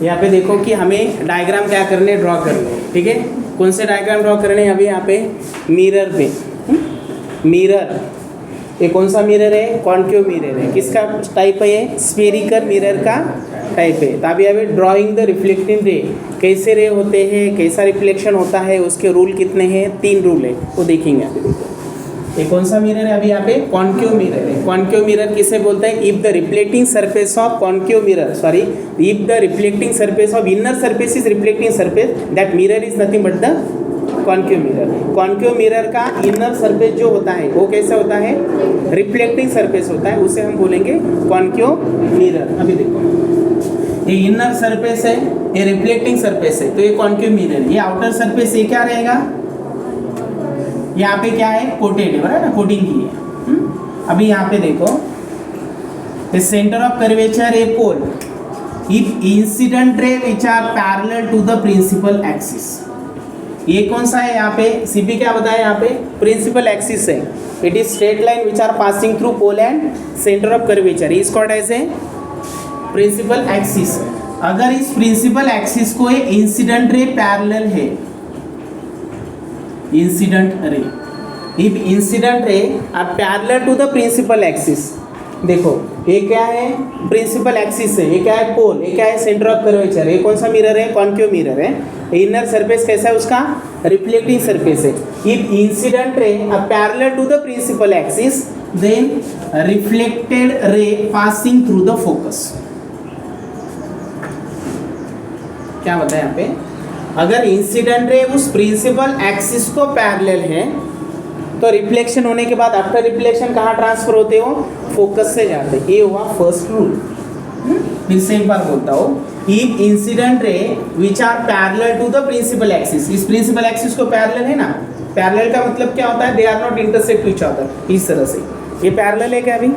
यहाँ पे देखो कि हमें डायग्राम क्या करने, ड्रॉ करने, ठीक है। कौन से डायग्राम ड्रॉ करने हैं अभी यहाँ पे, मिरर पे। मिरर, ये कौन सा मिरर है, कॉन्केव मिरर है। किसका टाइप है ये, स्फेरिकल मिरर का टाइप है। तो अभी अभी ड्राइंग द रिफ्लेक्टिंग रे, कैसे रे होते हैं, कैसा रिफ्लेक्शन होता है, उसके रूल कितने हैं, 3 रूल है, वो देखेंगे अभी। देखो ये कौन सा मिरर है अभी यहाँ पे, कॉन्केव मिरर है। कॉन्केव मिरर किसे बोलते हैं, if the reflecting surface of concave mirror, sorry, if the reflecting surface of inner surface is reflecting surface, that mirror is nothing but the concave mirror. Concave mirror का inner surface जो होता है वो कैसा होता है, रिफ्लेक्टिंग सरफेस होता है, उसे हम बोलेंगे कॉन्केव मिरर। अभी देखो ये इनर सरफेस है, ये रिफ्लेक्टिंग सरफेस है, तो ये कॉन्केव मिरर। ये आउटर सरफेस ये क्या रहेगा, यहाँ पे क्या है, कोटेड है, बराबर ना, कोटिंग की है। अभी यहाँ पे देखो, the centre of curvature a pole if incident ray which are parallel to the principal axis. ये कौन सा है यहाँ पे, सीपी क्या बताया यहाँ पे, प्रिंसिपल एक्सिस है। It is straight line which are passing through pole and centre of curvature, is called as a principal axis. अगर इस प्रिंसिपल एक्सिस को इंसिडेंट रे पैरेलल है, incident ray, if incident ray are parallel to the principal axis, देखो ये क्या है, principal axis है, ये क्या है, पोल, ये क्या है, सेंटर ऑफ कर्वेचर। ये कौन सा मिरर है, कॉन्केव मिरर है। इनर सरफेस कैसा है उसका, रिफ्लेक्टिंग सरफेस है। If incident ray are parallel to the principal axis, then reflected ray passing through the focus. क्या बताया यहाँ पे, अगर इंसिडेंट रे उस प्रिंसिपल एक्सिस को पैरेलल है तो रिफ्लेक्शन होने के बाद आफ्टर रिफ्लेक्शन कहाँ ट्रांसफर होते हो, फोकस से जाते हैं। ये हुआ फर्स्ट रूल। फिर से एक बार बोलता हूँ, if incident ray which are parallel to the principal axis, इस प्रिंसिपल एक्सिस को पैरेलल है ना, पैरेलल का मतलब क्या होता है, they are not intersect each other, इस तरह से। ये पैरेलल है क्या अभी,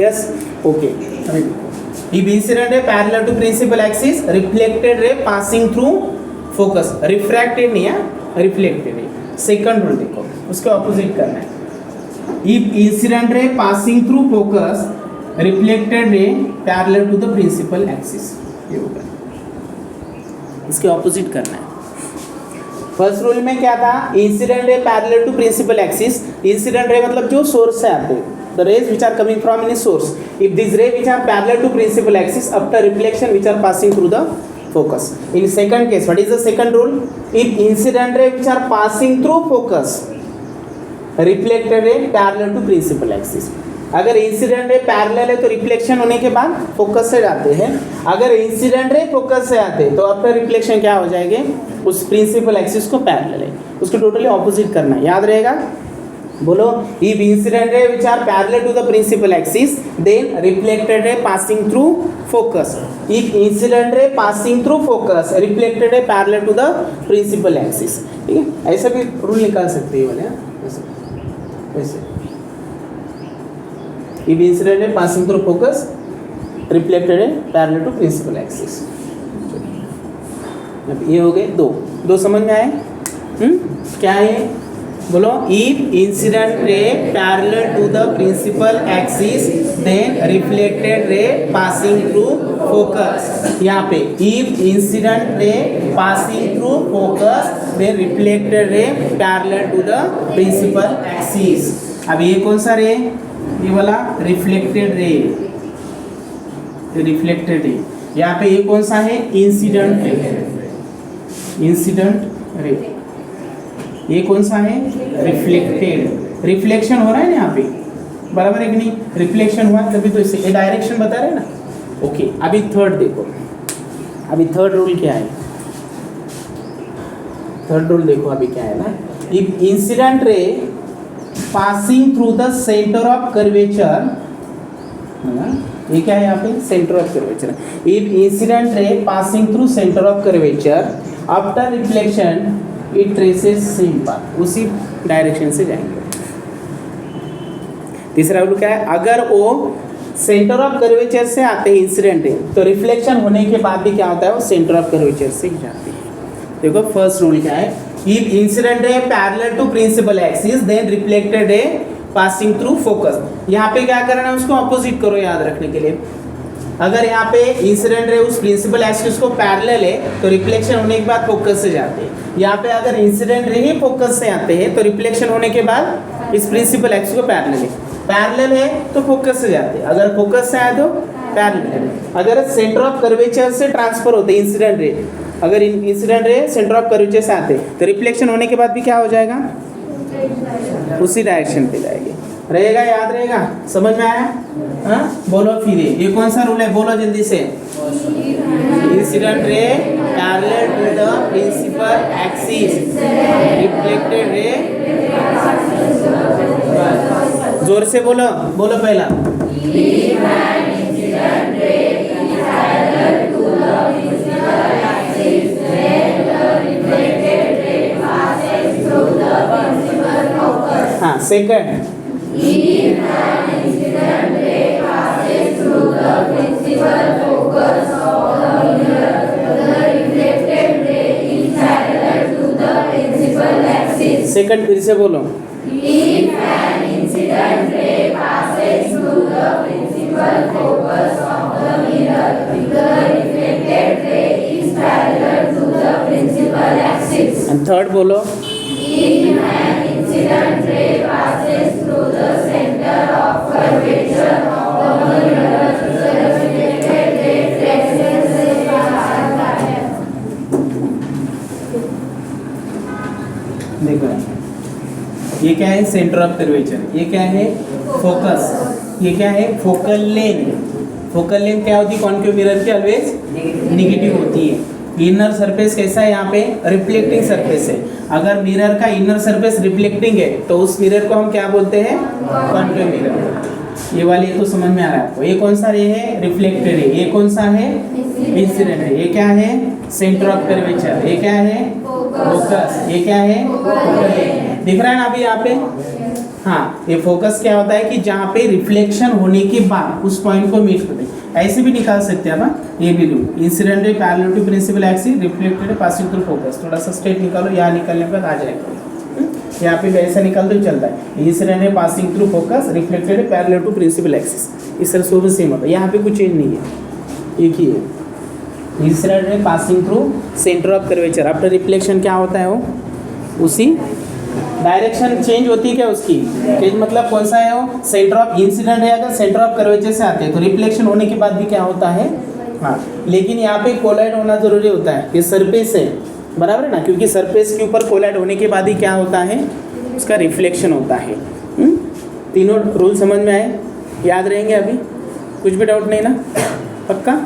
yes, okay. If incident ray parallel to principal axis, reflected ray passing through focus, refracted नहीं है, रिफ्लेक्टेड है। सेकंड रूल देखो, उसके ऑपोजिट करना है। If incident ray passing through focus, reflected ray parallel to the principal axis, ये होगा, इसके ऑपोजिट करना है। फर्स्ट रूल में क्या था, incident ray parallel to principal axis. Incident ray मतलब जो सोर्स से आते हैं, the rays which are coming from any source, if these rays which are parallel to principal axis, after reflection which are passing through the focus. In second case, what is the second rule, if incident ray which are passing through focus, reflected ray parallel to principal axis. अगर incident ray parallel है तो reflection होने के बाद focus से जाते हैं, अगर इंसिडेंट रे फोकस से आते हैं तो आफ्टर रिफ्लेक्शन क्या हो जाएंगे, उस प्रिंसिपल एक्सिस को पैरेलल है, उसको टोटली ऑपोजिट करना है, याद रहेगा। बोलो, if incident ray which are parallel to the principal axis, then reflected ray passing through focus. If incident ray passing through focus, reflected ray parallel to the principal axis. ठीक है, ऐसा भी rule निकाल सकते हैं वाले, ऐसे। If incident ray passing through focus, reflected ray parallel to principal axis. अब ये हो गए दो समझ में आए? क्या है बोलो, if incident ray parallel to the principal axis, then reflected ray passing through focus. यहाँ पे if incident ray passing through focus, then reflected ray parallel to the principal axis. अब ये कौन सा रे, ये वाला रिफ्लेक्टेड रे, रिफ्लेक्टेड रे। यहाँ पे ये कौन सा है, इंसिडेंट रे, इंसिडेंट रे। ये कौन सा है, रिफ्लेक्टेड। रिफ्लेक्शन हो रहा है ना यहाँ पे, बराबर है कि नहीं, रिफ्लेक्शन हुआ तभी तो इसे डायरेक्शन बता रहे हैं ना, ओके। अभी थर्ड देखो, अभी थर्ड रूल क्या है, थर्ड रूल देखो अभी क्या है ना, if incident ray passing through the centre of curvature, ये क्या है यहाँ पे, centre of curvature. If incident ray passing through centre of curvature, after reflection it traces same path, उसी डायरेक्शन से जाएंगे। तीसरा रूल क्या है, अगर वो सेंटर ऑफ कर्वेचर से आते हैं इंसिडेंट है तो रिफ्लेक्शन होने के बाद भी क्या होता है, वो सेंटर ऑफ कर्वेचर से ही जाते हैं। देखो फर्स्ट रूल क्या है, if incident ray parallel to principal axis, then reflected ray passing through focus. यहाँ पे क्या करना है, उसको ऑपोजिट करो याद रखने के लिए। अगर यहाँ पे इंसिडेंट रे उस प्रिंसिपल एक्सिस को पैरेलल है तो रिफ्लेक्शन होने के बाद फोकस से जाते हैं। यहाँ पे अगर इंसिडेंट रे ही फोकस से आते हैं तो रिफ्लेक्शन होने के बाद इस प्रिंसिपल एक्सिस को पैरेलल है तो फोकस से जाते हैं। अगर फोकस से आए तो पैरेलल है। अगर सेंटर ऑफ कर्वेचर से ट्रांसफर होते इंसिडेंट रे, अगर incident ray centre of curvature से आते तो रिफ्लेक्शन होने के बाद भी क्या हो जाएगा, उसी डायरेक्शन पे जाएगी। रहेगा, याद रहेगा, समझ में आया? हाँ बोलो फिर ये कौन सा रूल है, बोलो जल्दी से। Incident ray parallel to the principal axis, reflected ray, जोर से बोलो, बोलो पहला। हाँ सेकंड, सेकंड फिर से बोलो। एंड थर्ड बोलो। देखो ये क्या है, सेंटर ऑफ कर्वेचर, ये क्या है, फोकस, ये क्या है, फोकल लेंथ। फोकल लेंथ क्या होती है कॉन्केव मिरर की, ऑलवेज नेगेटिव होती है। इनर सरफेस कैसा है, यहाँ पे रिफ्लेक्टिंग सरफेस है। अगर मिरर का इनर सरफेस रिफ्लेक्टिंग है तो उस मिरर को हम क्या बोलते हैं, कॉन्केव मिरर। ये वाली तो समझ में आ रहा है आपको। ये कौन सा रे है, रिफ्लेक्टेड है। ये कौन सा है, इंसिडेंट है। ये क्या है, सेंटर ऑफ कर्वेचर। ये क्या है, फोकस। ये क्या है, दिख रहा है ना अभी यहाँ पे। हाँ ये फोकस क्या होता है कि जहाँ पे रिफ्लेक्शन होने के बाद उस पॉइंट को मीट करते हैं। ऐसे भी निकाल सकते हैं आप, ये भी rule, incident ray parallel to principal axis, reflected passing through focus. थोड़ा सा स्ट्रेट निकालो, यहाँ निकलने के बाद आ जाएगा। यहाँ पे ऐसा निकाल दो चलता है, incident ray passing through focus, reflected parallel to principal axis. इस तरह से सेम होता है, यहाँ पे कुछ चेंज नहीं है, एक ही है। Incident ray passing through centre of curvature, after reflection क्या होता है, वो उसी डायरेक्शन चेंज होती है क्या उसकी, चेंज मतलब कौन सा है वो, सेंटर ऑफ इंसिडेंट है। अगर सेंटर ऑफ कर्वेचर से आते हैं तो रिफ्लेक्शन होने के बाद भी क्या होता है, हाँ लेकिन यहाँ पे कोलाइड होना जरूरी होता है। ये सरफेस है, बराबर है ना, क्योंकि सरफेस के ऊपर कोलाइड होने के बाद ही क्या होता है, उसका रिफ्लेक्शन होता है। तीनों रूल समझ में आए, याद रहेंगे अभी, कुछ भी डाउट नहीं ना, पक्का।